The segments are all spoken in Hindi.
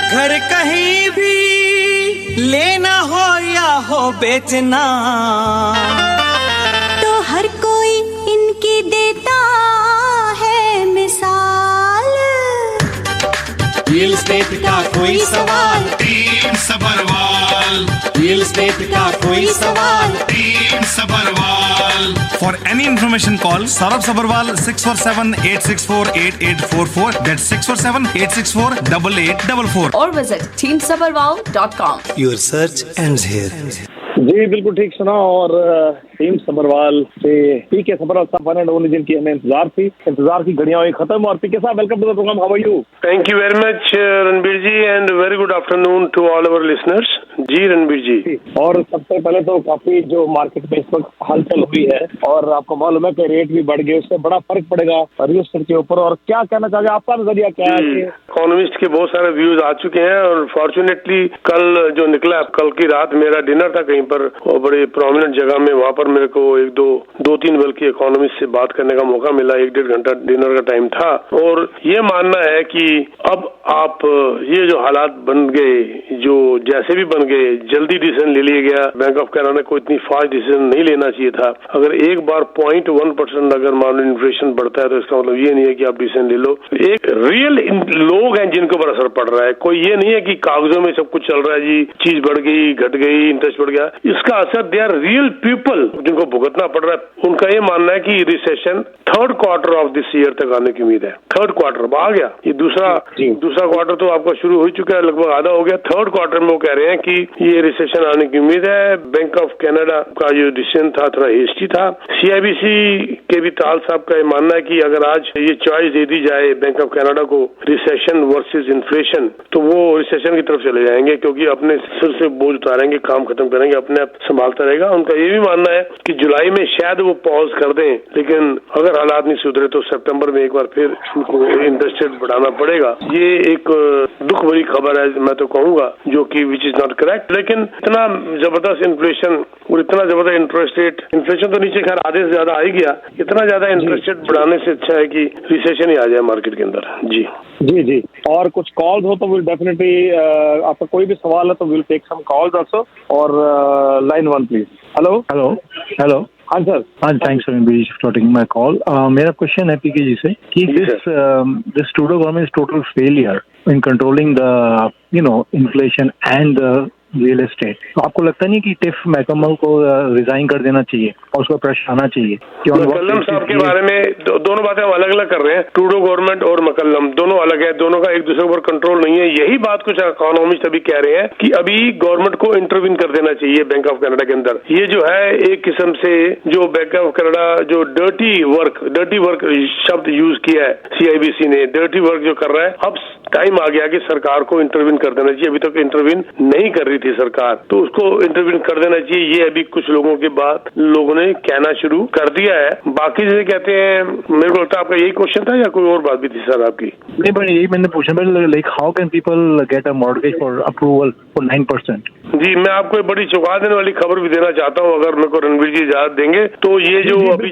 घर कहीं भी लेना हो या हो बेचना, तो हर कोई इनकी देता है मिसाल। रियल एस्टेट का कोई सवाल, टीम सबरवाल। रियल एस्टेट का कोई सवाल, team Sabharwal. For any information, call Saurabh Sabharwal 647-864-8844. That's 647-864-8844. or visit teamsabarwal.com. your search ends here. जी बिल्कुल ठीक सुना। और टीम सबरवाल से पीके सबरवाल साहब वन एंड ओनली जिनकी हमें इंतजार की घड़ियां हुई खत्म। और पीके साहब, welcome to the program, how are you? Thank you very much Ranbir ji and very good afternoon to all our listeners. जी रणबीर जी, और सबसे पहले तो काफी जो मार्केट में इस वक्त हलचल हुई है और आपको मालूम है कि रेट भी बढ़ गए, उससे बड़ा फर्क पड़ेगा रियल एस्टेट के ऊपर। और क्या कहना चाहिए, आपका नजरिया क्या है? इकोनॉमिस्ट के बहुत सारे व्यूज आ चुके हैं और फॉर्चुनेटली कल जो निकला, कल की रात मेरा डिनर था कहीं पर और बड़े प्रोमिनेंट जगह में, वहां पर मेरे को दो तीन बल्कि इकोनॉमिस्ट से बात करने का मौका मिला। 1-1.5 घंटा डिनर का टाइम था और ये मानना है कि अब आप ये जो हालात बन गए, जो जैसे भी बन गए, जल्दी डिसीजन ले लिया गया। बैंक ऑफ कनाडा को इतनी फास्ट डिसीजन नहीं लेना चाहिए था। अगर एक बार 0.1% अगर मान लो इन्फ्लेशन बढ़ता है तो इसका मतलब ये नहीं है कि आप डिसीजन ले लो। एक रियल लोग हैं जिनको पर असर पड़ रहा है, कोई ये नहीं है कि कागजों में सब कुछ चल रहा है जी, चीज बढ़ गई, घट गई, इंटरेस्ट बढ़ गया। इसका असर दे आर रियल पीपल जिनको भुगतना पड़ रहा है। उनका ये मानना है कि recession 3rd quarter of this year तक आने की उम्मीद है। 3rd क्वार्टर आ गया, ये दूसरा क्वार्टर तो आपका शुरू हो चुका है, लगभग आधा हो गया। 3rd क्वार्टर में वो कह रहे हैं कि ये रिसेशन आने की उम्मीद है। बैंक ऑफ कनाडा का जो डिसीजन था थोड़ा हेस्टी था। CIBC के भी ताल साहब का ये मानना है कि अगर आज ये चॉइस दे दी जाए बैंक ऑफ कनाडा को, रिसेशन वर्सेस इन्फ्लेशन, तो वो रिसेशन की तरफ चले जाएंगे क्योंकि अपने सिर से बोझ उतारेंगे, काम खत्म करेंगे, अपने आप संभालता रहेगा। उनका ये भी मानना है कि जुलाई में शायद वो पॉज कर दें, लेकिन अगर हालात नहीं सुधरे तो सितंबर में एक बार फिर उनको इंटरेस्ट रेट बढ़ाना पड़ेगा। ये एक दुख भरी खबर है मैं तो कहूंगा, जो कि विच इज नॉट करेक्ट। लेकिन इतना जबरदस्त इन्फ्लेशन और इतना जबरदस्त इंटरेस्ट रेट, इन्फ्लेशन तो नीचे खैर आधे से ज्यादा आ ही गया, इतना ज्यादा इंटरेस्ट रेट बढ़ाने से अच्छा है कि रिसेशन ही आ जाए मार्केट के अंदर। जी जी जी। और कुछ कॉल्स हो तो विल डेफिनेटली, आपका कोई भी सवाल है तो will take some calls also. और लाइन 1 प्लीज। हेलो। हाँ सर। हाँ, thanks for taking my call. मेरा क्वेश्चन है पीके जी से कि this Trudeau government is total failure in controlling the inflation and real estate. तो आपको लगता नहीं कि टिफ मैकमल को रिजाइन कर देना चाहिए और उसका प्रेशर आना चाहिए? मकल्लम साहब के बारे में दोनों बातें हम अलग अलग कर रहे हैं। ट्रूडो गवर्नमेंट और मकल्लम दोनों अलग है, दोनों का एक दूसरे पर कंट्रोल नहीं है। यही बात कुछ इकोनॉमिस्ट अभी कह रहे हैं कि अभी गवर्नमेंट को इंटरवीन कर देना चाहिए बैंक ऑफ कनाडा के अंदर। ये जो है एक किस्म से जो बैंक ऑफ कनाडा जो डर्टी वर्क शब्द यूज किया है CIBC ने, डर्टी वर्क जो कर रहा है, अब टाइम आ गया कि सरकार को इंटरवीन कर देना चाहिए। अभी तक इंटरवीन नहीं कर रही थी सरकार, तो उसको इंटरवीन कर देना चाहिए। ये अभी कुछ लोगों के बाद लोगों ने कहना शुरू कर दिया है। बाकी जैसे कहते हैं, मेरे को लगता है आपका यही क्वेश्चन था या कोई और बात भी थी सर आपकी? नहीं, बट यही मैंने पूछा, like how can people get a mortgage for approval for 9%? जी, मैं आपको एक बड़ी चौंका देने वाली खबर भी देना चाहता हूँ, अगर मेरे को रणबीर जी इजाजत देंगे तो। ये जो अभी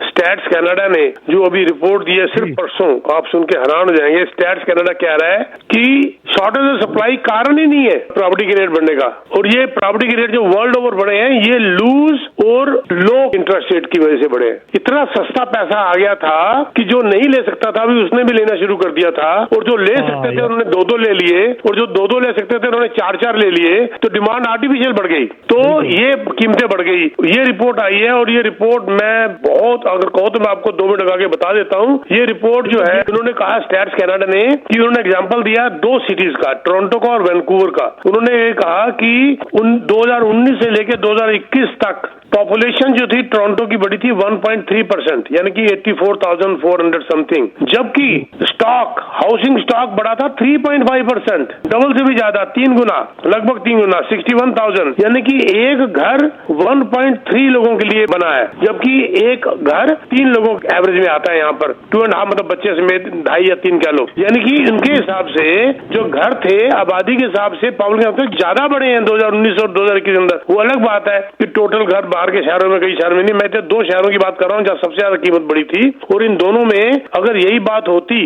स्टैट्स कनाडा ने जो अभी रिपोर्ट दी है सिर्फ परसों, आप सुन के हैरान हो जाएंगे। स्टैट्स कनाडा कह रहा है कि शॉर्टेज ऑफ सप्लाई कारण ही नहीं है प्रॉपर्टी के रेट बढ़ने का, और ये प्रॉपर्टी के रेट जो वर्ल्ड ओवर बढ़े हैं ये लूज और लो इंटरेस्ट रेट की वजह से बढ़े। इतना सस्ता पैसा आ गया था कि जो नहीं ले सकता था अभी उसने भी लेना शुरू कर दिया था, और जो ले सकते थे उन्होंने 2-2 ले लिए, और जो 2-2 ले सकते थे उन्होंने 4-4 ले लिए। तो डिमांड आर्टिफिशियल बढ़ गई, तो ये कीमतें बढ़ गई। ये रिपोर्ट आई है और ये रिपोर्ट मैं बहुत, अगर कहो तो मैं आपको 2 मिनट लगा के बता देता हूँ। ये रिपोर्ट जो है उन्होंने कहा स्टैट्स कनाडा ने कि उन्होंने एग्जांपल दिया 2 सिटीज का, टोरंटो का और वैंकूवर का। उन्होंने ये कहा कि 2019 से लेकर 2021 तक पॉपुलेशन जो थी टोरंटो की बढ़ी थी 1.3%, यानी कि 84,400 समथिंग, जबकि स्टॉक, हाउसिंग स्टॉक बढ़ा था 3.5%, डबल से भी ज्यादा, 3 गुना, लगभग 3 गुना, 61,000, यानी कि एक घर 1.3 लोगों के लिए बना है, जबकि एक घर 3 लोगों एवरेज में आता है यहाँ पर, 2.5 मतलब बच्चे समेत 2.5 या 3 कह लो। यानी कि उनके हिसाब से जो घर थे आबादी के हिसाब से पॉपुलेशन ज्यादा बढ़े हैं 2019 और 2021 के अंदर। वो अलग बात है कि टोटल घर बाहर के शहरों में, कई शहरों में नहीं, मैं तो 2 शहरों की बात कर रहा हूँ जहाँ सबसे ज्यादा कीमत बढ़ी थी। और इन दोनों में अगर यही बात होती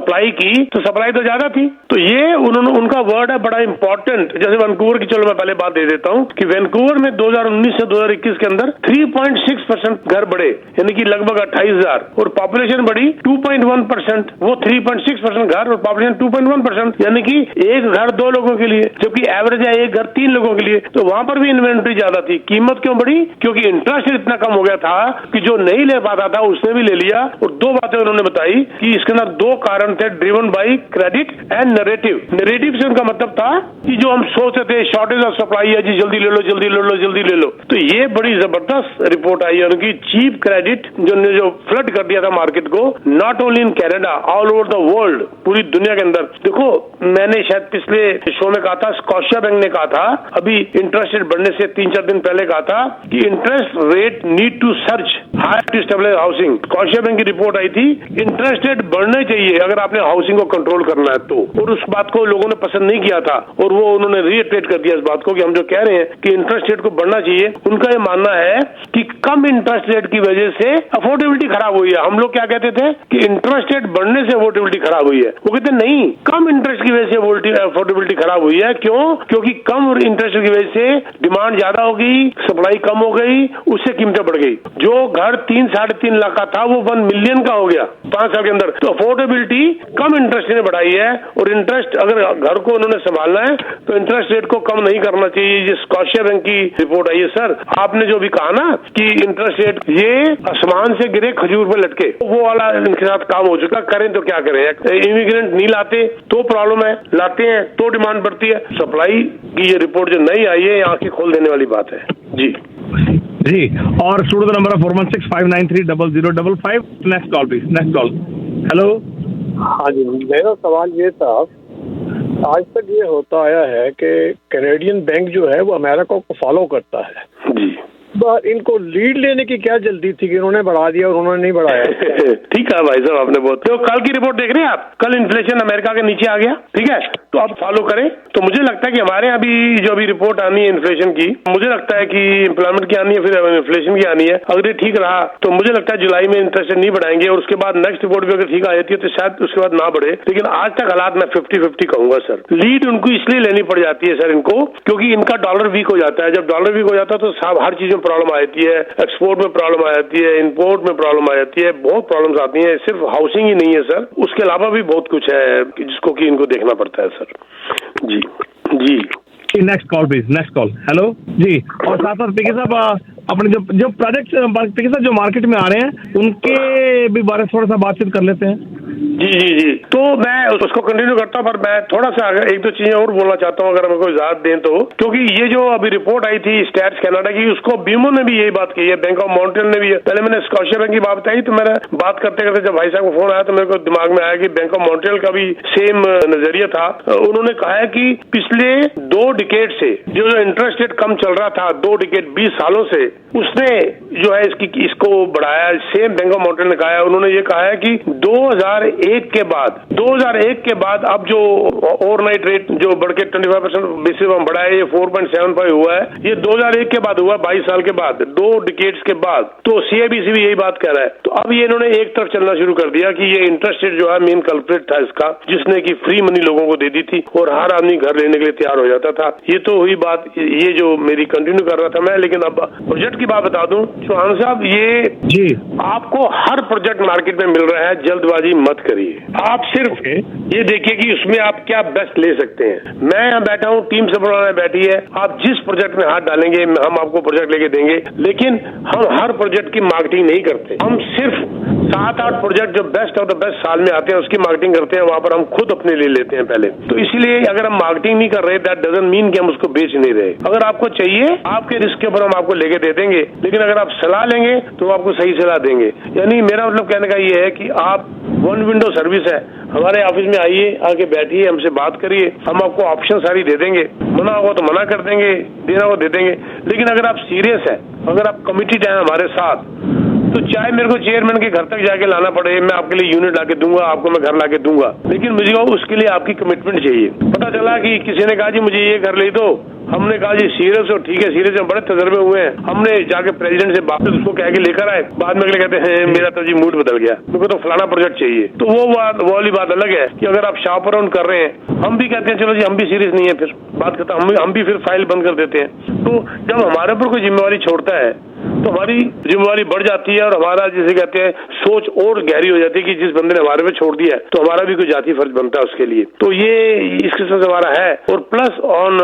सप्लाई की तो सप्लाई तो ज्यादा थी। तो ये उन्होंने उनका वर्ड है बड़ा इंपॉर्टेंट। जैसे वैंकूवर की, चलो मैं पहले बात दे देता हूँ कि वैंकूवर में 2019 से 2021 के अंदर 3.6% घर बढ़े, यानी कि लगभग 28,000, और पॉपुलेशन बढ़ी 2.1%। वो 3.6% घर और पॉपुलेशन 2.1%, यानी कि एक घर 2 लोगों के लिए, जबकि एवरेज है एक घर 3 लोगों के लिए। तो वहां पर भी इन्वेंट्री ज्यादा थी। कीमत क्यों बढ़ी? क्योंकि इंटरेस्ट इतना कम हो गया था कि जो नहीं ले पाता था उसने भी ले लिया। और 2 बातें उन्होंने बताई कि इसके अंदर 2 कारण थे, driven by credit and narrative. Narrative से उनका मतलब था कि जो हम सोचते थे शॉर्टेज ऑफ सप्लाई है जी, जल्दी ले लो जल्दी ले लो जल्दी ले लो। तो ये बड़ी जबरदस्त रिपोर्ट आई है उनकी। चीप क्रेडिट जो फ्लड कर दिया था मार्केट को, not only in Canada, all over the world, पूरी दुनिया के अंदर। देखो मैंने शायद पिछले शो में कहा था, स्कॉशिया बैंक ने कहा था अभी इंटरेस्ट रेट बढ़ने से 3-4 दिन पहले कहा था कि interest rate need to search higher to stabilize housing. Scotia bank की रिपोर्ट आई थी, इंटरेस्ट रेट बढ़ने चाहिए अगर आपने हाउसिंग को कंट्रोल करना है तो। और उस बात को लोगों ने पसंद नहीं किया था और वो उन्होंने रीइटरेट कर दिया इस बात को कि हम जो कह रहे हैं कि इंटरेस्ट रेट को बढ़ना चाहिए। उनका ये मानना है कि कम इंटरेस्ट रेट की वजह से अफोर्डेबिलिटी खराब हुई है। हम लोग क्या कहते थे कि इंटरेस्ट रेट बढ़ने से अफोर्डेबिलिटी खराब हुई है, वो कहते नहीं, कम इंटरेस्ट की वजह से अफोर्डेबिलिटी खराब हुई है। क्यों? क्योंकि कम इंटरेस्ट की वजह से डिमांड ज्यादा हो गई, सप्लाई कम हो गई, उससे कीमतें बढ़ गई। जो घर 3-3.5 लाख का था वो 1 मिलियन का हो गया 5 साल के अंदर। तो अफोर्डेबिलिटी कम इंटरेस्ट ने बढ़ाई है। और इंटरेस्ट अगर घर को उन्होंने संभालना है तो इंटरेस्ट रेट को कम नहीं करना चाहिए। ये स्कॉशिया बैंक की रिपोर्ट आई है। सर आपने जो भी कहा ना कि इंटरेस्ट रेट ये आसमान से गिरे खजूर पे लटके, वो वाला इनके साथ काम हो चुका। करें तो क्या करें? इमिग्रेंट नहीं लाते तो प्रॉब्लम है, लाते हैं तो डिमांड बढ़ती है। सप्लाई की ये रिपोर्ट जो नई आई है, आंखें खोल देने वाली बात है जी। और studio number 4165930055। Next call please, next call. Hello. हाँ जी, मेरा सवाल ये था, आज तक ये होता आया है कि कैनेडियन बैंक जो है वो अमेरिका को फॉलो करता है जी। पर इनको लीड लेने की क्या जल्दी थी कि उन्होंने बढ़ा दिया और उन्होंने नहीं बढ़ाया? ठीक है भाई साहब, आपने बहुत। तो कल की रिपोर्ट देख रहे हैं आप, कल इन्फ्लेशन अमेरिका के नीचे आ गया, ठीक है, तो आप फॉलो करें। तो मुझे लगता है कि हमारे यहाँ भी जो अभी रिपोर्ट आनी है इन्फ्लेशन की, मुझे लगता है कि एम्प्लॉयमेंट की आनी है, फिर इन्फ्लेशन की आनी है। अगर ये ठीक रहा तो मुझे लगता है जुलाई में इंटरेस्ट नहीं बढ़ाएंगे और उसके बाद नेक्स्ट रिपोर्ट भी अगर ठीक आ जाती है तो शायद उसके बाद ना बढ़े। लेकिन आज तक हालात मैं 50-50 कहूंगा सर। लीड उनको इसलिए लेनी पड़ जाती है सर इनको, क्योंकि इनका डॉलर वीक हो जाता है। जब डॉलर वीक हो जाता है तो साहब हर चीज में प्रॉब्लम आ जाती है, एक्सपोर्ट में प्रॉब्लम आ जाती है, इंपोर्ट में प्रॉब्लम आ जाती है, बहुत प्रॉब्लम्स आती हैं। सिर्फ हाउसिंग ही नहीं है सर, उसके अलावा भी बहुत कुछ है जिसको कि इनको देखना पड़ता है सर। जी जी। Next call please, next call. Hello जी। और साथ साथ पीके साहब अपने जो प्रोजेक्ट पीके साहब जो मार्केट में आ रहे हैं उनके भी बारे में थोड़ा सा बातचीत कर लेते हैं। जी जी जी। तो मैं उसको कंटिन्यू करता हूँ, पर मैं थोड़ा सा एक दो चीजें और बोलना चाहता हूँ अगर मेरे को इजाजत दें तो। क्योंकि ये जो अभी रिपोर्ट आई थी स्टैट्स कनाडा की, उसको बीमो ने भी यही बात कही है, बैंक ऑफ मॉन्ट्रियल ने भी। पहले मैंने स्कॉशिया बैंक की बात बताई तो मैंने बात करते करते जब भाई साहब को फोन आया तो मेरे को दिमाग में आया कि बैंक ऑफ मॉन्ट्रियल का भी सेम नजरिया था। उन्होंने कहा है कि पिछले 2 डिकेड से जो इंटरेस्ट रेट कम चल रहा था, 2 डिकेड 20 सालों से, उसने जो है इसको बढ़ाया। सेम बैंक ऑफ मॉन्ट्रियल ने कहा है। उन्होंने ये कहा है कि 2001 के बाद अब जो ओवरनाइट रेट जो बढ़ के 25% बेसिस पर बढ़ा है, ये 4.75 हुआ है। ये 2001 के बाद हुआ, 22 साल के बाद, 2 डिकेड्स के बाद। तो CIBC भी यही बात कह रहा है। तो अब ये इन्होंने एक तरफ चलना शुरू कर दिया कि ये इंटरेस्ट रेट जो है मेन कल्प्रिट था इसका, जिसने की फ्री मनी लोगों को दे दी थी और हर आदमी घर लेने के लिए तैयार हो जाता था। ये तो हुई बात, ये जो मेरी कंटिन्यू कर रहा था मैं। लेकिन अब प्रोजेक्ट की बात बता दूं चौहान साहब, ये जी आपको हर प्रोजेक्ट मार्केट में मिल रहा है, जल्दबाजी मत करिए। आप सिर्फ ये देखिए कि उसमें आप क्या बेस्ट ले सकते हैं। मैं यहाँ बैठा हूँ, टीम से बनाने बैठी है, आप जिस प्रोजेक्ट में हाथ डालेंगे हम आपको प्रोजेक्ट लेके देंगे। लेकिन हम हर प्रोजेक्ट की मार्केटिंग नहीं करते, हम सिर्फ 7-8 प्रोजेक्ट जो बेस्ट ऑफ द बेस्ट साल में आते हैं उसकी मार्केटिंग करते हैं। वहां पर हम खुद अपने लिए लेते हैं पहले। तो इसलिए अगर हम मार्केटिंग नहीं कर रहे, दैट डजंट मीन कि हम उसको बेच नहीं रहे। अगर आपको चाहिए आपके रिस्क के ऊपर हम आपको लेके दे देंगे, लेकिन अगर आप सलाह लेंगे तो आपको सही सलाह देंगे। यानी मेरा मतलब कहने का ये है कि आप वन विंडो सर्विस है, हमारे ऑफिस में आइए, आके बैठिए, हमसे बात करिए, हम आपको ऑप्शन सारी दे देंगे। मना होगा तो मना कर देंगे, देना होगा दे देंगे। लेकिन अगर आप सीरियस है, अगर आप कमिटेड हैं हमारे साथ, तो चाहे मेरे को चेयरमैन के घर तक जाके लाना पड़े, मैं आपके लिए यूनिट लाके दूंगा, आपको मैं घर लाके दूंगा। लेकिन मुझे उसके लिए आपकी कमिटमेंट चाहिए। पता चला कि किसी ने कहा जी मुझे ये घर ले दो, हमने कहा जी सीरियस हो, ठीक है सीरियस, बड़े तजर्बे हुए हैं। हमने जाके प्रेसिडेंट से वापस उसको कह के लेकर आए, बाद में अगले कहते हैं मेरा तो जी मूड बदल गया, मेरे को तो फलाना प्रोजेक्ट चाहिए। तो वो वाली बात अलग है कि अगर आप शॉप अराउंड कर रहे हैं, हम भी कहते हैं चलो जी हम भी सीरियस नहीं है, फिर बात करता हम भी फिर फाइल बंद कर देते हैं। तो जब हमारे ऊपर कोई जिम्मेवारी छोड़ता है तो हमारी जिम्मेवारी बढ़ जाती है और हमारा जिसे कहते हैं सोच और गहरी हो जाती है कि जिस बंदे ने हमारे पे छोड़ दिया है तो हमारा भी कोई जाती फर्ज बनता है उसके लिए। तो ये इस किस्म से हमारा है। और plus on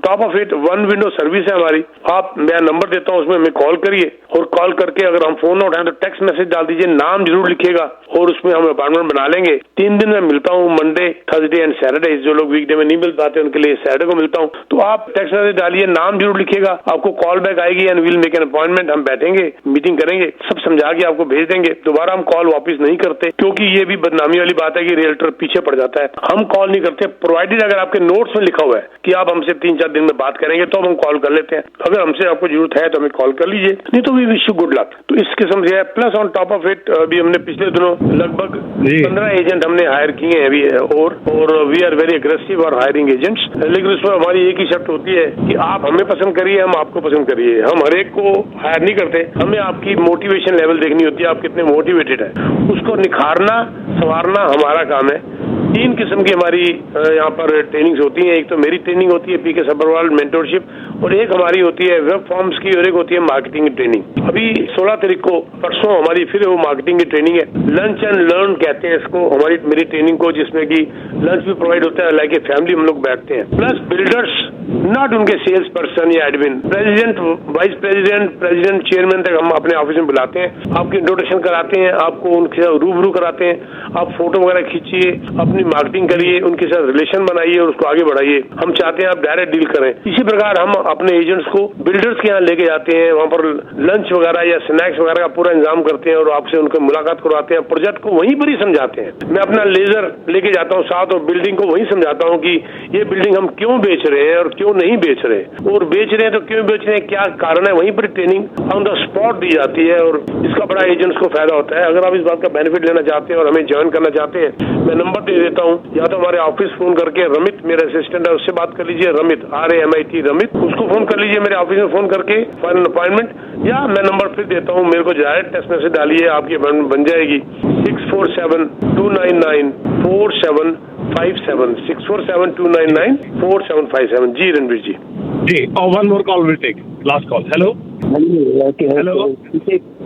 top of it one window service है हमारी। आप मैं नंबर देता हूँ, उसमें हमें कॉल करिए और कॉल करके अगर हम फोन ना उठाएं तो टेक्स्ट मैसेज डाल दीजिए, नाम जरूर लिखिएगा और उसमें हम अपॉइंटमेंट बना लेंगे। 3 दिन में मिलता हूँ, मंडे, थर्सडे एंड सैटरडे। जो लोग वीकडे में नहीं मिल पाते उनके लिए सैटरडे को मिलता हूँ। तो आप टेक्स्ट मैसेज डालिए, नाम जरूर लिखिएगा, आपको कॉल बैक आएगी and will make an appointment. हम बैठेंगे, मीटिंग करेंगे, सब समझा के आपको भेज देंगे। दोबारा हम कॉल वापस नहीं करते क्योंकि ये भी बदनामी वाली बात है कि रियल्टर पीछे पड़ जाता है। हम कॉल नहीं करते, प्रोवाइडेड अगर आपके नोट्स में लिखा हुआ है कि आप हमसे 3-4 दिन में बात करेंगे तो हम कॉल कर लेते हैं। अगर हमसे आपको जरूरत है तो हमें कॉल कर लीजिए, नहीं तो we wish you good luck. तो इस किस्म से है। Plus on top of it अभी हमने पिछले दिनों लगभग 15 एजेंट हमने हायर किए हैं अभी और वी आर वेरी एग्रेसिव और हायरिंग एजेंट्स। लेकिन उसमें हमारी एक ही शर्त होती है कि आप हमें पसंद करिए, हम आपको पसंद करिए। हम हर एक को हायर नहीं करते, हमें आपकी मोटिवेशन लेवल देखनी होती है, आप कितने मोटिवेटेड है, उसको निखारना संवारना हमारा काम है। 3 किस्म की हमारी यहाँ पर ट्रेनिंग्स होती हैं। एक तो मेरी ट्रेनिंग होती है पीके सब्बरवाल मेंटोरशिप, और एक हमारी होती है वेब फॉर्म्स की, और एक होती है मार्केटिंग की ट्रेनिंग। अभी 16 तारीख को परसों हमारी फिर वो मार्केटिंग की ट्रेनिंग है। लंच एंड लर्न कहते हैं इसको, हमारी मेरी ट्रेनिंग को, जिसमें कि लंच भी प्रोवाइड होता है, लाइक ए फैमिली हम लोग बैठते हैं। प्लस बिल्डर्स, नॉट उनके सेल्स पर्सन या admin, president, vice president, president, chairman तक हम अपने ऑफिस में बुलाते हैं, आपकी इंट्रोडक्शन कराते हैं, आपको उनके साथ रूबरू कराते हैं, आप फोटो वगैरह खींचिए, अपनी मार्केटिंग करिए, उनके साथ रिलेशन बनाइए और उसको आगे बढ़ाइए। हम चाहते हैं आप डायरेक्ट डील करें। इसी प्रकार हम अपने एजेंट्स को बिल्डर्स के यहाँ लेके जाते हैं, वहाँ पर लंच वगैरह या स्नैक्स वगैरह का पूरा इंतजाम करते हैं और आपसे उनकी मुलाकात करवाते हैं, प्रोजेक्ट को वहीं पर ही समझाते हैं। मैं अपना लेजर लेके जाता हूँ साथ और बिल्डिंग को वहीं समझाता हूँ कि ये बिल्डिंग हम क्यों बेच रहे हैं और क्यों नहीं बेच रहे, और बेच रहे हैं तो क्यों बेच रहे हैं, क्या कारण है, वहीं पर ट्रेनिंग ऑन द स्पॉट दी जाती है और इसका बड़ा एजेंट्स को फायदा होता है। अगर आप इस बात का बेनिफिट लेना चाहते हैं और हमें ज्वाइन करना चाहते हैं, मैं नंबर दे देता हूँ, या तो हमारे ऑफिस फोन करके, रमित मेरा असिस्टेंट है उससे बात कर लीजिए, रमित RAMIT रमित, उसको फोन कर लीजिए मेरे ऑफिस में फोन करके फॉर एन अपॉइंटमेंट, या मैं नंबर फिर देता हूँ, मेरे को डायरेक्ट टेक्स्ट मैसेज डालिए, आपकी अपॉइंटमेंट बन जाएगी। 647-299-4757 647-299-4757। जी रणवीर जी। जी, और one more call will take, last call. Hello hello,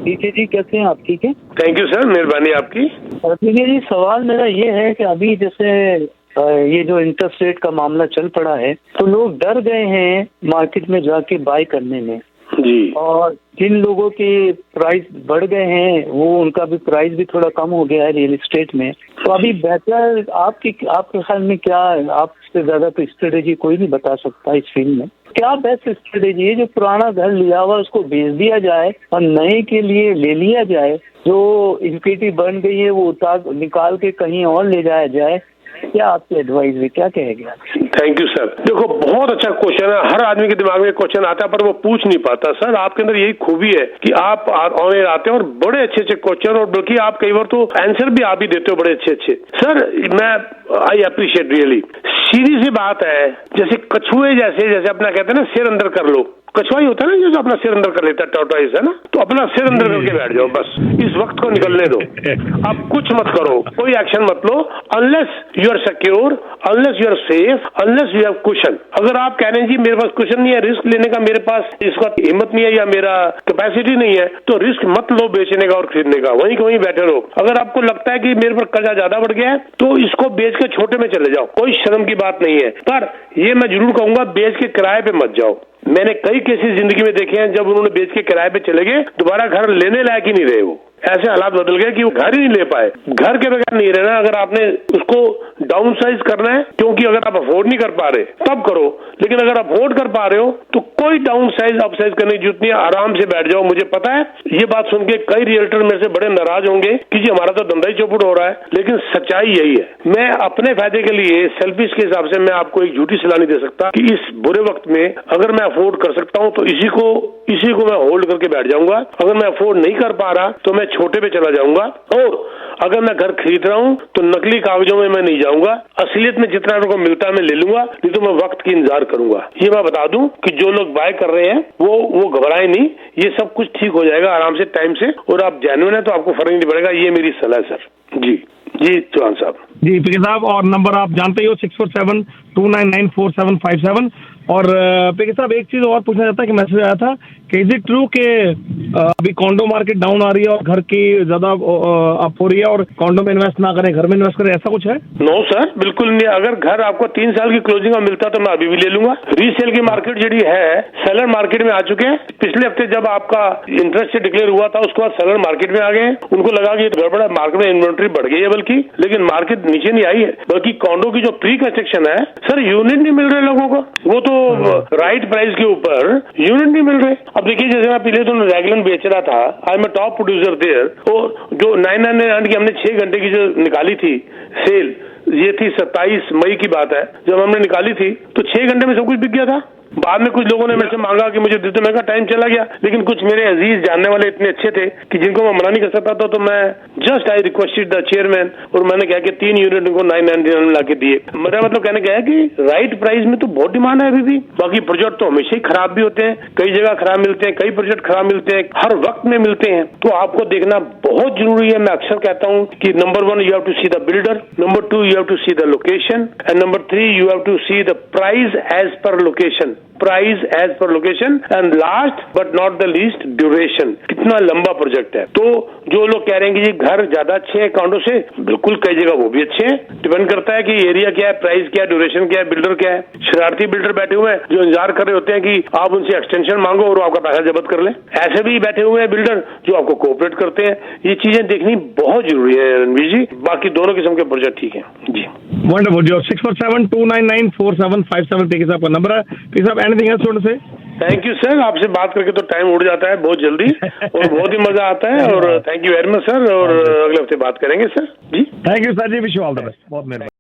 PK ji कैसे हैं आप? ठीक है, थैंक यू सर, मेहरबानी आपकी। पीके जी सवाल मेरा ये है कि अभी जैसे ये जो इंटरेस्ट रेट का मामला चल पड़ा है तो लोग डर गए हैं मार्केट में जाके बाय करने में जी, और जिन लोगों के प्राइस बढ़ गए हैं वो उनका भी प्राइस भी थोड़ा कम हो गया है रियल एस्टेट में। तो अभी बेहतर आपके ख्याल में क्या, आपसे ज्यादा तो स्ट्रेटेजी कोई नहीं बता सकता इस फील्ड में, क्या बेस्ट स्ट्रेटेजी है? जो पुराना घर लिया हुआ उसको बेच दिया जाए और नए के लिए ले लिया जाए, जो इक्विटी बन गई है वो निकाल के कहीं और ले जाया जाए, क्या आपकी एडवाइस है, क्या कहेंगे आप? Thank you sir. देखो बहुत अच्छा क्वेश्चन है, हर आदमी के दिमाग में क्वेश्चन आता है पर वो पूछ नहीं पाता। सर आपके अंदर यही खूबी है कि आप ऑन एयर आते हैं और बड़े अच्छे अच्छे क्वेश्चन, और बल्कि आप कई बार तो आंसर भी आप ही देते हो बड़े अच्छे अच्छे। सर मैं आई अप्रिशिएट रियली। सीधी सी बात है, जैसे कछुए जैसे अपना कहते हैं ना सिर अंदर कर लो, कछुआ ही होता है ना जो अपना सिर अंदर कर लेता है, टॉर्टोइस है ना, तो अपना सिर अंदर करके बैठ जाओ, बस इस वक्त को निकलने दो, आप कुछ मत करो, कोई एक्शन मत लो, unless you are secure, unless you are safe, unless you have cushion. अगर आप कह रहे हैं जी मेरे पास कुशन नहीं है, रिस्क लेने का मेरे पास इसका हिम्मत नहीं है या मेरा कैपेसिटी नहीं है, तो रिस्क मत लो बेचने का और खरीदने का, वहीं के वहीं बैठे रहो। अगर आपको लगता है कि मेरे पर कर्जा ज्यादा बढ़ गया है तो इसको बेच के छोटे में चले जाओ, कोई शर्म की बात नहीं है। पर ये मैं जरूर कहूंगा बेच के किराए पे मत जाओ। मैंने कई केसेस जिंदगी में देखे हैं, जब उन्होंने बेच के किराए पे चले गए, दोबारा घर लेने लायक ही नहीं रहे, वो ऐसे हालात बदल गए कि वो घर ही नहीं ले पाए। घर के बगैर नहीं रहना, अगर आपने उसको डाउन साइज करना है, क्योंकि अगर आप अफोर्ड नहीं कर पा रहे तब करो, लेकिन अगर अफोर्ड कर पा रहे हो तो कोई डाउन साइज अप साइज करने की जरूरत नहीं है, आराम से बैठ जाओ। मुझे पता है ये बात सुन के कई रियल्टर मेरे से बड़े नाराज होंगे कि जी हमारा तो धंधा ही चौपट हो रहा है, लेकिन सच्चाई यही है। मैं अपने फायदे के लिए सेल्फिश के हिसाब से मैं आपको एक झूठी सलाह नहीं दे सकता कि इस बुरे वक्त में अगर मैं अफोर्ड कर सकता हूं तो इसी को मैं होल्ड करके बैठ जाऊंगा, अगर मैं अफोर्ड नहीं कर पा रहा तो मैं छोटे पे चला जाऊंगा। और अगर मैं घर खरीद रहा हूँ तो नकली कागजों में मैं नहीं जाऊंगा, असलियत में जितना मेरे को मिलता है मैं ले लूंगा, नहीं तो मैं वक्त की इंतजार करूंगा। ये मैं बता दूं कि जो लोग बाय कर रहे हैं वो घबराए नहीं, ये सब कुछ ठीक हो जाएगा आराम से, टाइम से, और आप जेन्युइन है तो आपको फर्क नहीं पड़ेगा। ये मेरी सलाह है सर। जी चौहान साहब। जी पीके साहब, और नंबर आप जानते ही हो 6472994757। और पीके साहब एक चीज और पूछना चाहता है कि मैसेज आया था कि इज इट ट्रू कि अभी कॉन्डो मार्केट डाउन आ रही है और घर की ज्यादा अप हो रही है और कॉन्डो में इन्वेस्ट ना करें, घर में इन्वेस्ट करें, ऐसा कुछ है? नो सर, बिल्कुल नहीं। अगर घर आपको 3 साल की क्लोजिंग में मिलता तो मैं अभी भी ले लूंगा। रीसेल की मार्केट जी है, सेलर मार्केट में आ चुके हैं। पिछले हफ्ते जब आपका इंटरेस्ट डिक्लेयर हुआ था उसके बाद सेलर मार्केट में आ गए हैं। उनको लगा कि गड़बड़ है, मार्केट में इन्वेंट्री बढ़ गई है बल्कि, लेकिन मार्केट नीचे नहीं आई है। बल्कि कॉन्डो की जो प्री कंस्ट्रक्शन है सर, यूनिट नहीं मिल रहे लोगों को, वो तो राइट प्राइस के ऊपर यूनिट नहीं मिल रहे। अब देखिए जैसे मैं पहले तो रैगलन बेच रहा था, I am top producer there, और जो 999 की हमने 6 घंटे की जो निकाली थी सेल, ये थी 27 मई की बात है, जब हमने निकाली थी तो 6 घंटे में सब कुछ बिक गया था। बाद में कुछ लोगों ने मेरे से मांगा कि मुझे दे दो, मैं कहा टाइम चला गया, लेकिन कुछ मेरे अजीज जानने वाले इतने अच्छे थे कि जिनको मैं मना नहीं कर सकता था, तो मैं just I requested the chairman, और मैंने कहा कि 3 यूनिट उनको 999 ला के दिए। मेरा मतलब कहने का है कि राइट प्राइस में तो बहुत डिमांड है अभी भी। बाकी प्रोजेक्ट तो हमेशा ही खराब भी होते हैं, कई जगह खराब मिलते हैं, कई प्रोजेक्ट खराब मिलते हैं, हर वक्त में मिलते हैं, तो आपको देखना बहुत जरूरी है। मैं अक्सर कहता हूँ कि number 1 you have to see the builder, number 2 you have to see the location, and number 3 you have to see the price as per location, price as per location, and last but not the least duration, कितना लंबा प्रोजेक्ट है। तो जो लोग कह रहे हैं कि जी घर ज्यादा अच्छे हैं कॉन्डो से, बिल्कुल कई जगह वो भी अच्छे हैं, डिपेंड करता है कि एरिया क्या है, प्राइस क्या है, ड्यूरेशन क्या है, बिल्डर क्या है। शरारती बिल्डर बैठे हुए हैं जो इंतजार कर रहे होते हैं कि आप उनसे एक्सटेंशन मांगो और आपका पैसा जब्त कर लें। ऐसे भी बैठे हुए हैं बिल्डर जो आपको कोऑपरेट करते हैं। ये चीजें देखनी बहुत जरूरी है रणवीर जी। बाकी दोनों किस्म के प्रोजेक्ट ठीक है जी। वंडरफुल। जो 6472994757 पीके साहब का नंबर है। पीके साहब एनीथिंग एल्स टू से? थैंक यू सर, आपसे बात करके तो टाइम उड़ जाता है बहुत जल्दी और बहुत ही मजा आता है, और thank you very much sir, और अगले हफ्ते बात करेंगे sir ji. Thank you sir ji, wish you all the best. बहुत मेहरबानी।